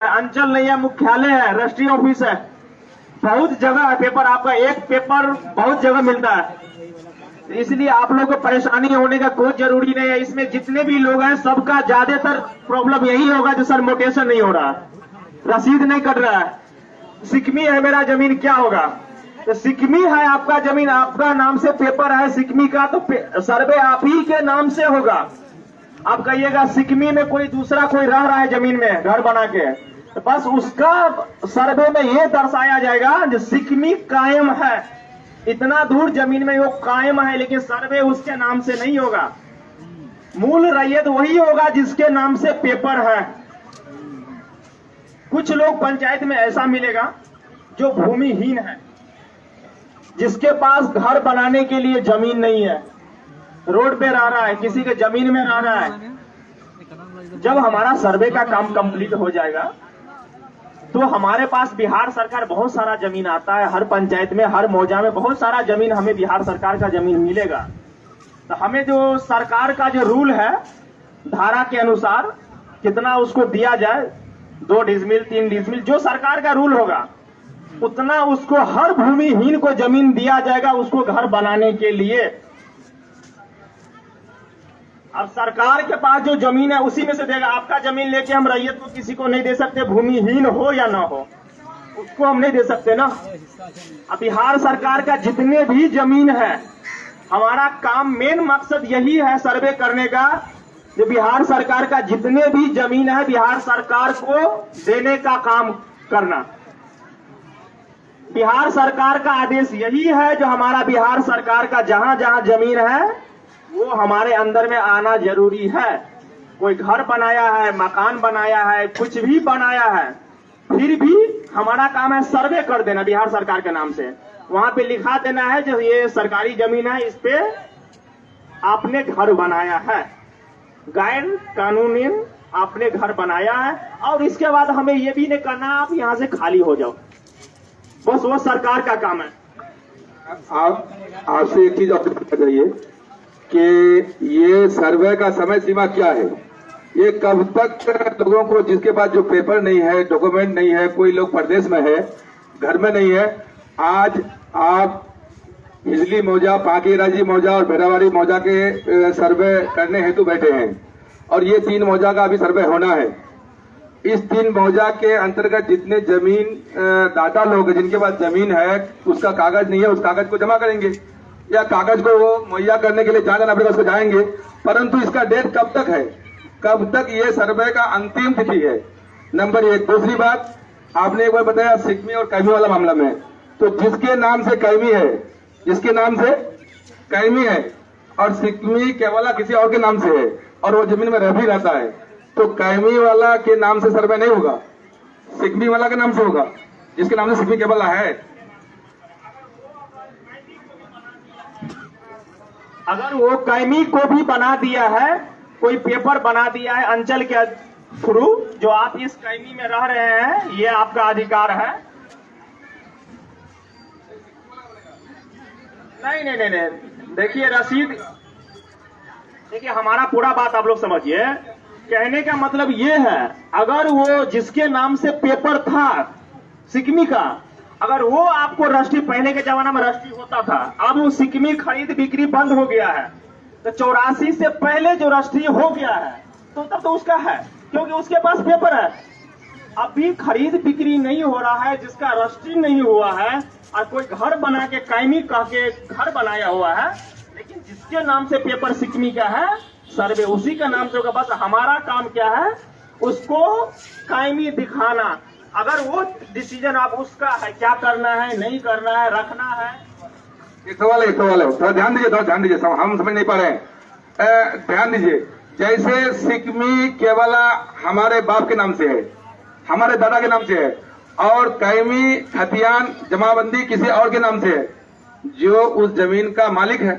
अंचल नहीं है, मुख्यालय है, रजिस्ट्री ऑफिस है, बहुत जगह है पेपर। आपका एक पेपर बहुत जगह मिलता है, इसलिए आप लोगों को परेशानी होने का कोई जरूरी नहीं है। इसमें जितने भी लोग हैं सबका ज्यादातर प्रॉब्लम यही होगा जो सर मोटेशन नहीं हो रहा, रसीद नहीं कट रहा है। सिकमी है मेरा जमीन, क्या होगा? तो सिकमी है आपका जमीन, आपका नाम से पेपर है सिकमी का, तो सर्वे आप ही के नाम से होगा। आप कहिएगा सिकमी में कोई दूसरा कोई रह रहा है जमीन में घर बना के, तो बस उसका सर्वे में ये दर्शाया जाएगा जो सिकमी कायम है, इतना दूर जमीन में वो कायम है, लेकिन सर्वे उसके नाम से नहीं होगा। मूल रैयत वही होगा जिसके नाम से पेपर है। कुछ लोग पंचायत में ऐसा मिलेगा जो भूमिहीन है, जिसके पास घर बनाने के लिए जमीन नहीं है, रोड पे रह रहा है, किसी के जमीन में रह रहा है। जब हमारा सर्वे का काम कंप्लीट हो जाएगा तो हमारे पास बिहार सरकार बहुत सारा जमीन आता है, हर पंचायत में हर मौजा में बहुत सारा जमीन हमें बिहार सरकार का जमीन मिलेगा। तो हमें जो सरकार का जो रूल है धारा के अनुसार कितना उसको दिया जाए, 2 डिसमिल 3 डिसमिल जो सरकार का रूल होगा उतना उसको हर भूमिहीन को जमीन दिया जाएगा उसको घर बनाने के लिए। अब सरकार के पास जो जमीन है उसी में से देगा। आपका जमीन लेके हम रैयत को किसी को नहीं दे सकते, भूमिहीन हो या ना हो उसको हम नहीं दे सकते ना। अब बिहार सरकार का जितने भी जमीन है, हमारा काम मेन मकसद यही है सर्वे करने का, जो बिहार सरकार का जितने भी जमीन है बिहार सरकार को देने का काम करना। बिहार सरकार का आदेश यही है, जो हमारा बिहार सरकार का जहां जहां जमीन है वो हमारे अंदर में आना जरूरी है। कोई घर बनाया है, मकान बनाया है, कुछ भी बनाया है, फिर भी हमारा काम है सर्वे कर देना बिहार सरकार के नाम से। वहां पे लिखा देना है जो ये सरकारी जमीन है, इस पे आपने घर बनाया है, गैर कानूनी आपने घर बनाया है, और इसके बाद हमें ये भी नहीं करना आप यहां से खाली हो जाओ, बस वो सरकार का काम है। आपसे एक चीज अपडेट चाहिए कि ये सर्वे का समय सीमा क्या है, ये कब तक लोगों को जिसके पास जो पेपर नहीं है, डॉक्यूमेंट नहीं है, कोई लोग प्रदेश में है, घर में नहीं है, आज आप बिजली मौजा, पाकीराजी मौजा और भेड़ावाड़ी मौजा के सर्वे करने हेतु बैठे हैं, और ये 3 मौजा का अभी सर्वे होना है। इस 3 मौजा के अंतर्गत जितने जमीन दाता लोग जिनके पास जमीन है उसका कागज नहीं है, उस कागज को जमा करेंगे या कागज को वो मुहैया करने के लिए जहां जाना पड़ेगा उसको जाएंगे, परंतु इसका डेट कब तक है, कब तक ये सर्वे का अंतिम तिथि है, नंबर 1। दूसरी बात, आपने एक बार बताया सिकमी और कैमी वाला मामला में, तो जिसके नाम से कैमी है, जिसके नाम से कैमी है और सिकमी केवला किसी और के नाम से है और वो जमीन में रह भी रहता है, तो कैमी वाला के नाम से सर्वे नहीं होगा, सिकमी वाला के नाम से होगा, जिसके नाम से सिकमी केवला है। अगर वो कैमी को भी बना दिया है, कोई पेपर बना दिया है अंचल के थ्रू, जो आप इस कैमी में रह रहे हैं, ये आपका अधिकार है। नहीं, देखिए रसीद, देखिए हमारा पूरा बात आप लोग समझिए। कहने का मतलब ये है, अगर वो जिसके नाम से पेपर था सिकमी का, अगर वो आपको रजिस्ट्री, पहले के जमाना में रजिस्ट्री होता था, अब वो सिकमी खरीद बिक्री बंद हो गया है, तो 84 से पहले जो रजिस्ट्री हो गया है तो तब तो उसका है, क्योंकि उसके पास पेपर है। अभी खरीद बिक्री नहीं हो रहा है, जिसका रजिस्ट्री नहीं हुआ है और कोई घर बना के कैमी कह के घर बनाया हुआ है, लेकिन जिसके नाम से पेपर सिकमी का है, सर्वे उसी का नाम से होगा। बस हमारा काम क्या है, उसको कायमी दिखाना। अगर वो डिसीजन आप उसका है, क्या करना है, नहीं करना है, रखना है। एक सवाल है, थोड़ा ध्यान दीजिए, हम समझ नहीं पा रहे हैं, ध्यान दीजिए। जैसे सिकमी केवला हमारे बाप के नाम से है, हमारे दादा के नाम से है, और कैमी खतियान जमाबंदी किसी और के नाम से है, जो उस जमीन का मालिक है,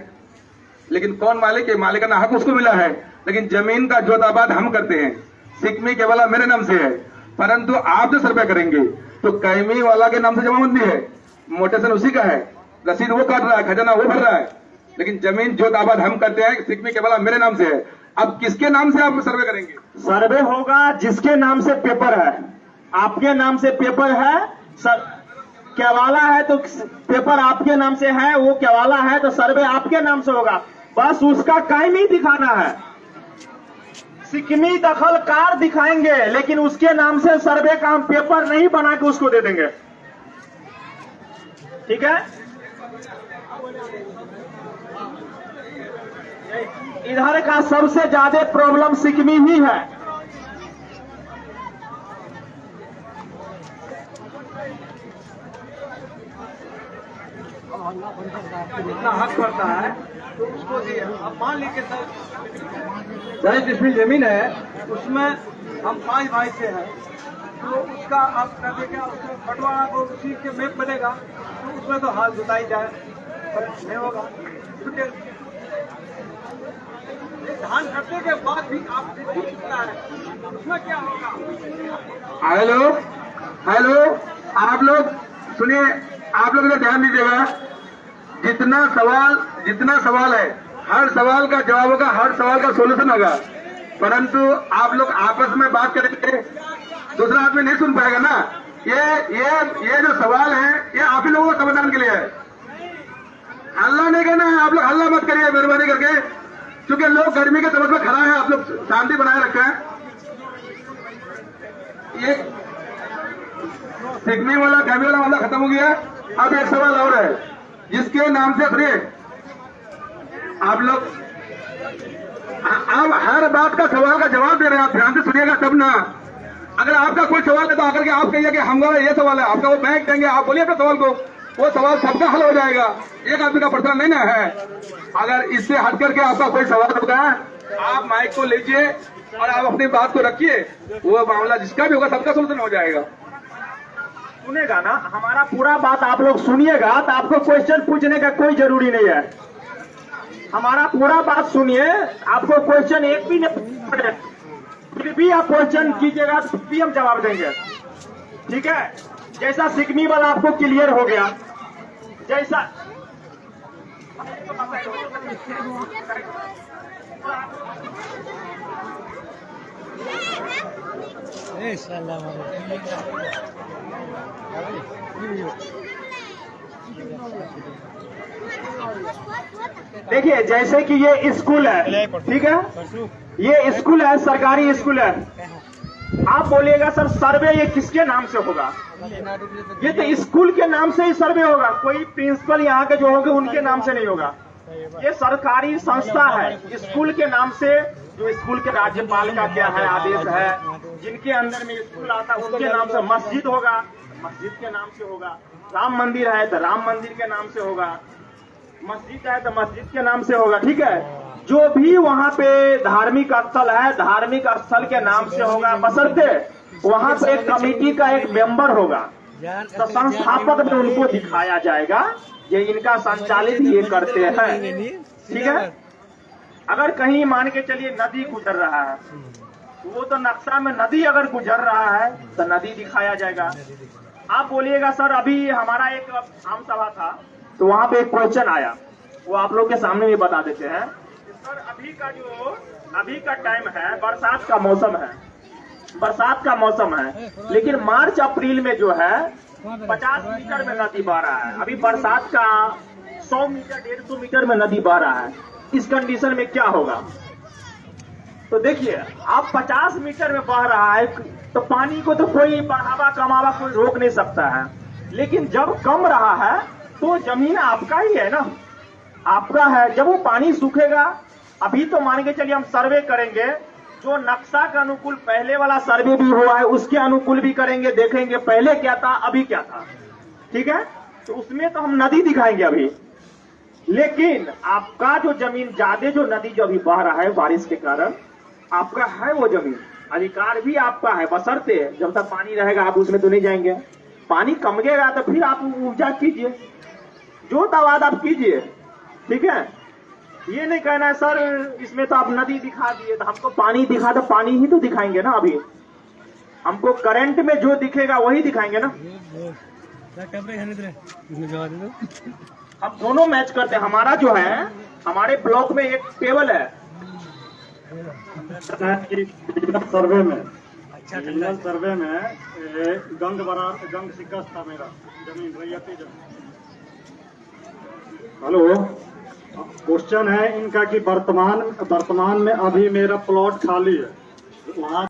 लेकिन कौन मालिक है, मालिकाना हक उसको मिला है, लेकिन जमीन का जोताबाद हम करते हैं। सिकमी केवला मेरे नाम से है, परंतु आप जो सर्वे करेंगे तो कैमी वाला के नाम से जमाबंदी है, मोटेशन उसी का है, रसीद वो काट रहा है, खजाना वो भर रहा है, लेकिन जमीन जोताबाद हम करते हैं, सिकमी केवला मेरे नाम से है। अब किसके नाम से आप सर्वे करेंगे? सर्वे होगा जिसके नाम से पेपर है, आपके नाम से पेपर है, सर केवाला है तो पेपर आपके नाम से है, वो केवाला है तो सर्वे आपके नाम से होगा। बस उसका काम ही दिखाना है। सिकमी दखल कार दिखाएंगे, लेकिन उसके नाम से सर्वे का हम पेपर नहीं बना के उसको दे देंगे। ठीक है, इधर का सबसे ज्यादा प्रॉब्लम सिकमी ही है। जितना हक पड़ता है तो उसको दिए। अब मान लीजिए सर 40 डिसमिल जमीन है, उसमें हम 5 भाई से हैं, तो उसका आप कर देगा, उसको बंटवारा को उसी के में बनेगा, तो उसमें तो हाल जुताई जाए पर नहीं होगा। क्योंकि धान कटने के बाद भी आप कितना है उसमें क्या होगा। हेलो हेलो, आप लोग सुनिए, आप लोग इधर ध्यान दीजिएगा। जितना सवाल है, हर सवाल का जवाब होगा, हर सवाल का सोल्यूशन होगा, परंतु आप लोग आपस में बात करेंगे, दूसरा आदमी नहीं सुन पाएगा ना। ये जो सवाल है ये आप ही लोगों को समाधान के लिए है, हल्ला नहीं करना है। आप लोग हल्ला मत करिए मेहरबानी करके, क्योंकि लोग गर्मी के तरफ में खड़ा है, आप लोग शांति बनाए रखें। ये सिकनी वाला कैमी वाला मामला खत्म हो गया। अब एक सवाल और है जिसके नाम से सुनिए आप लोग, अब हर बात का सवाल का जवाब दे रहे हैं, आप ध्यान से सुनिएगा तब ना। अगर आपका कोई सवाल है तो आकर के आप कहिए कि हमारा ये सवाल है, आपका वो बैंक देंगे, आप बोलिए अपने सवाल को, वो सवाल सबका हल हो जाएगा, एक आदमी का पर्सनल नहीं ना है। अगर इससे हट करके आपका कोई सवाल होगा, आप माइक को लीजिए और आप अपनी बात को रखिए, वो मामला जिसका भी होगा सबका सोल्यूशन हो जाएगा। सुनेगा ना हमारा पूरा बात, आप लोग सुनिएगा तो आपको क्वेश्चन पूछने का कोई जरूरी नहीं है। हमारा पूरा बात सुनिए, आपको क्वेश्चन एक भी नहीं पड़े, फिर भी आप क्वेश्चन कीजिएगा तो भी हम जवाब देंगे। ठीक है, जैसा सिकमी वाला आपको क्लियर हो गया, जैसा देखिए, जैसे कि ये स्कूल है, ठीक है, ये स्कूल है, सरकारी स्कूल है। आप बोलिएगा सर सर्वे ये किसके नाम से होगा? ये तो स्कूल के नाम से ही सर्वे होगा, कोई प्रिंसिपल यहाँ के जो होंगे उनके नाम से नहीं होगा। ये सरकारी संस्था है, स्कूल के नाम से, जो स्कूल के राज्यपाल का क्या है आदेश है, जिनके अंदर में स्कूल आता है उनके नाम से। मस्जिद होगा, मस्जिद के नाम से होगा। राम मंदिर है तो राम मंदिर के नाम से होगा, मस्जिद है तो मस्जिद के नाम से होगा। ठीक है, जो भी वहाँ पे धार्मिक स्थल है, धार्मिक स्थल के नाम से होगा, बशर्ते वहाँ पे एक कमेटी का एक मेंबर होगा, तो संस्थापक में उनको दिखाया जाएगा ये इनका संचालित ये करते हैं। ठीक है, अगर कहीं मान के चलिए नदी गुजर रहा है, वो तो नक्शा में नदी अगर गुजर रहा है तो नदी दिखाया जाएगा। आप बोलिएगा सर अभी हमारा एक आम सभा था तो वहाँ पे एक क्वेश्चन आया, वो आप लोग के सामने भी बता देते हैं। सर अभी का टाइम है, बरसात का मौसम है, बरसात का मौसम है, लेकिन मार्च अप्रैल में जो है 50 मीटर में नदी बह रहा है। अभी बरसात का 100 मीटर 150 मीटर में नदी बह रहा है। इस कंडीशन में क्या होगा? तो देखिए, आप 50 मीटर में बह रहा है तो पानी को तो कोई बढ़ावा कमावा कोई रोक नहीं सकता है, लेकिन जब कम रहा है तो जमीन आपका ही है ना, आपका है। जब वो पानी सूखेगा, अभी तो मान के चलिए हम सर्वे करेंगे, जो नक्शा के अनुकूल पहले वाला सर्वे भी हुआ है उसके अनुकूल भी करेंगे, देखेंगे पहले क्या था अभी क्या था। ठीक है, तो उसमें तो हम नदी दिखाएंगे अभी, लेकिन आपका जो जमीन ज्यादा जो नदी जो अभी बह रहा है बारिश के कारण, आपका है वो जमीन, अधिकार भी आपका है, बशर्ते जब तक पानी रहेगा आप उसमें तो नहीं जाएंगे। पानी कमेगा तो फिर आप उपजा कीजिए, जो तवाद आप कीजिए। ठीक है, ये नहीं कहना है सर इसमें तो आप नदी दिखा दिए, तो हमको पानी दिखा, तो पानी ही तो दिखाएंगे ना। अभी हमको करंट में जो दिखेगा वही दिखाएंगे ना। हम दोनों मैच करते हैं। हमारा जो है, हमारे ब्लॉक में एक टेबल है सर्वे में, इंडियन सर्वे में गंग शिकस्त था मेरा जमीन रैयती जमीन। हेलो, क्वेश्चन है इनका कि वर्तमान में अभी मेरा प्लॉट खाली है वहाँ